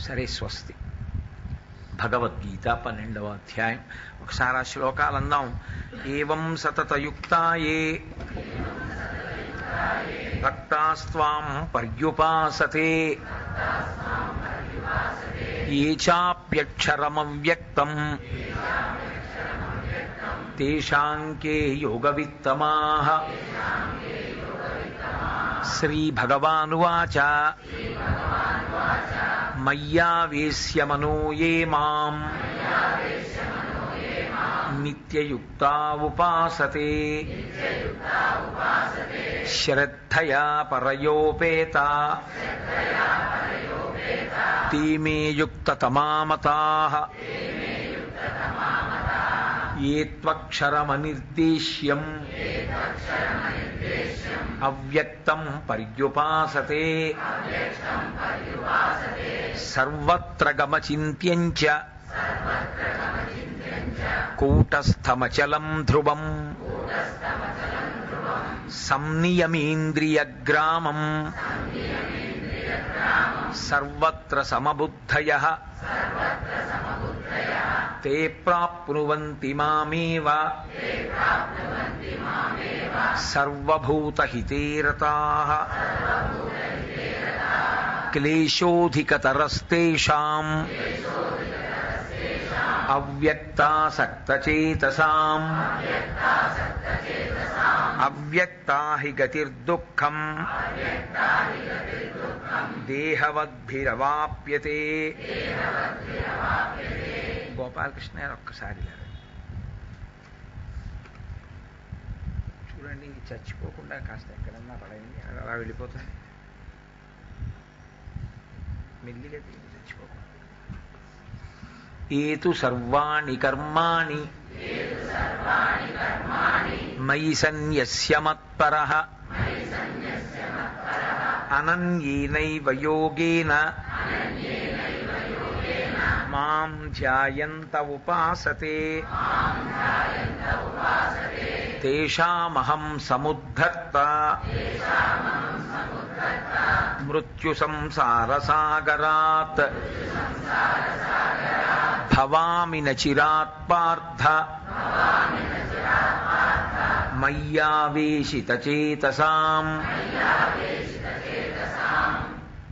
సరే, స్వస్తి. భగవద్గీత 12వ అధ్యాయం. ఒకసారి ఆ శ్లోకాలు అందాం. ఏవం సతతయుక్తాయే భక్తాస్త్వాం పర్యుపాసతే ఏ చాప్యక్షరమవ్యక్తం తేషాం కే యోగవిత్తమాః. శ్రీభగవానువాచ మయ్యావేశ్య మనో యే మాం నిత్యయుక్తా ఉపాసతే శ్రద్ధయా పరయోపేతా తే మే యుక్తతమా మతాః. ఏ త్వక్షరమనిర్దేశ్యం అవ్యక్తం పర్యుపాసతే సర్వత్ర గమచింత్యం చ కూటస్థమచలం ధ్రువం సంనియమేంద్రియగ్రామం సర్వత్ర సమబుద్ధయః తే ప్రాప్నువంతి మామేవ సర్వభూతహితే రతాః. క్లేశోధికతరస్తేషాం అవ్యక్తాసక్తచేతసాం అవ్యక్తా హి గతిర్దుఃఖం దేహవద్భిరవాప్యతే. గోపాలకృష్ణ గారు ఒక్కసారి చూడండి, చచ్చిపోకుండా కాస్త ఎక్కడన్నా పడైంది, అలా వెళ్ళిపోతుంది. మెల్లిగా తిరిగి చచ్చిపోకుండా. ఏతు సర్వాణి కర్మాణి మయి సన్యస్య మత్పరః అనన్యేనైవ యోగేన మాం ధ్యాయంత ఉపాసతే తేషామహం సముద్ధర్త మృత్యు సంసారసాగరాత్ భవామి న చిరాత్ పార్థ మయ్యావేశితచేతసాం.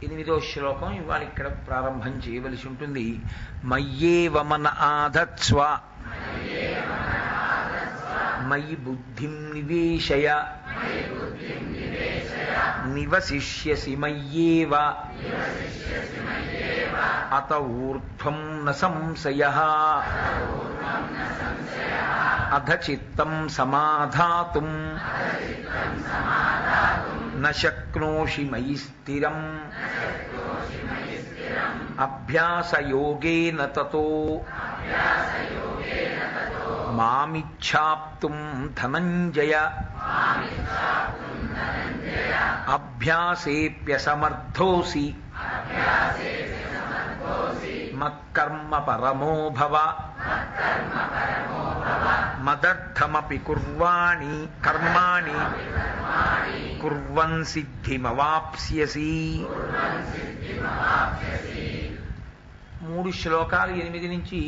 8వ శ్లోకం ఇవాళ ఇక్కడ ప్రారంభం చేయవలసి ఉంటుంది. మయ్యేవ మన ఆధత్స్వ మయి బుద్ధిం నివేశయ నివసిష్యసి మయ్యేవ అత ఊర్ధ్వం న సంశయః. అధ చిత్తం సమాధాతుం న శక్నోషి మయి స్థిరం అభ్యాసయోగేన తతో మామిచ్ఛాప్తుం ధనంజయ అభ్యాసేప్యసమర్థోసి మత్కర్మ పరమో భవ. మదర్థమపి కుర్వాణి కర్మాణి కుర్వన్ సిద్ధిమవాప్స్యసి. 3 శ్లోకాలు 8 నుంచి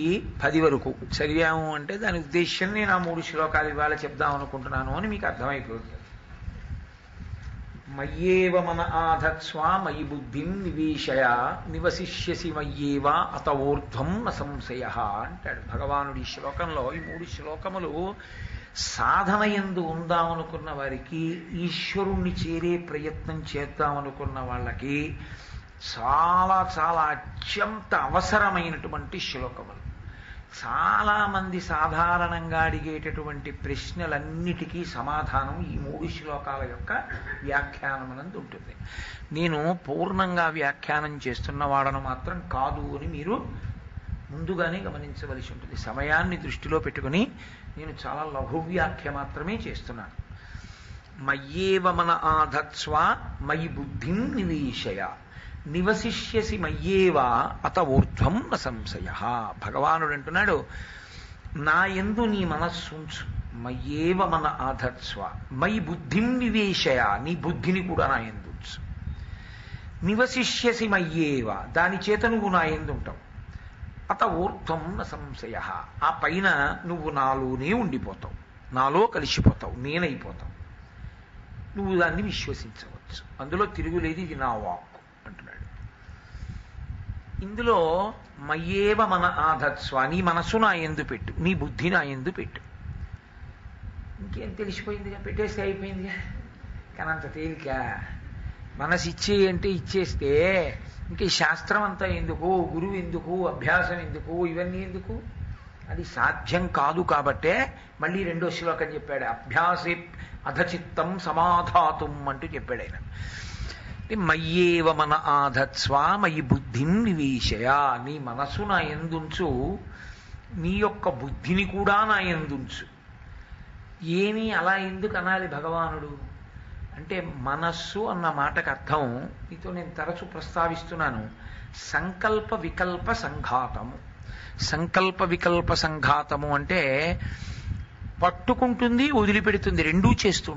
10 వరకు చదివాము అంటే దాని ఉద్దేశం నేను ఆ 3 శ్లోకాలు ఇవాళ చెప్దాం అనుకుంటున్నాను అని మీకు అర్థమైపోతుంది. మయ్యేవ మన ఆధత్స్వ మయి బుద్ధిం నివేశయ నివసిష్యసి మయ్యేవ అత ఊర్ధ్వం న సంశయః అంటాడు భగవానుడి ఈ శ్లోకంలో. ఈ 3 శ్లోకములు సాధన యందు ఉందామనుకున్న వారికి, ఈశ్వరుణ్ణి చేరే ప్రయత్నం చేద్దామనుకున్న వాళ్ళకి చాలా చాలా అత్యంత అవసరమైనటువంటి శ్లోకములు. చాలామంది సాధారణంగా అడిగేటటువంటి ప్రశ్నలన్నిటికీ సమాధానం ఈ 3 శ్లోకాల యొక్క వ్యాఖ్యానమునందు ఉంటుంది. నేను పూర్ణంగా వ్యాఖ్యానం చేస్తున్న వాడను మాత్రం కాదు అని మీరు ముందుగానే గమనించవలసి ఉంటుంది. సమయాన్ని దృష్టిలో పెట్టుకుని నేను చాలా లఘు వ్యాఖ్య మాత్రమే చేస్తున్నాను. మయ్యేవ మన ఆధత్స్వ మయి బుద్ధిం నివేశయ నివసిష్యసి మయ్యేవ అత ఊర్ధ్వం న సంశయః. భగవానుడు అంటున్నాడు, నా యందు నీ మనస్సుంచు. మయ్యేవ మన ఆధత్స్వ మయి బుద్ధిం నివేశయ, నీ బుద్ధిని కూడా నా యందు ఉంచు. నివసిష్యసి మయ్యేవ, దాని చేత నువ్వు నా యందు ఉంటావు. అత ఊర్ధ్వం న సంశయ, ఆ పైన నువ్వు నాలోనే ఉండిపోతావు, నాలో కలిసిపోతావు, నేనైపోతావు. నువ్వు దాన్ని విశ్వసించవచ్చు, అందులో తిరుగులేదు, ఇది నా వాక్కు అంటున్నాడు. ఇందులో మయ్యేవ మన ఆధత్స్వ, నీ మనస్సు నా యందు పెట్టు, నీ బుద్ధి నా యందు పెట్టు. ఇంకేం తెలిసిపోయిందిగా, పెట్టేస్తే అయిపోయిందిగా. కానీ అంత తేలిక మనసు ఇచ్చేయంటే ఇచ్చేస్తే ఇంక ఈ శాస్త్రం అంతా ఎందుకు, గురువు ఎందుకు, అభ్యాసం ఎందుకు, ఇవన్నీ ఎందుకు? అది సాధ్యం కాదు. కాబట్టే మళ్ళీ రెండో శ్లోకం చెప్పాడు, అభ్యాసే అధచిత్తం సమాధాతుం అంటూ చెప్పాడు ఆయన. మయ్యేవ మన ఆధత్స్వ మయి బుద్ధిం నివేశయ, నీ మనసు నా యందుంచు, నీ యొక్క బుద్ధిని కూడా నా యందుంచు. ఏమీ అలా ఎందుకు అనాలి భగవానుడు అంటే, మనస్సు అన్న మాటకు అర్థం నీతో నేను తరచు ప్రస్తావిస్తున్నాను, సంకల్ప వికల్ప సంఘాతము. సంకల్ప వికల్ప సంఘాతము అంటే పట్టుకుంటుంది, వదిలిపెడుతుంది, రెండూ చేస్తుంది.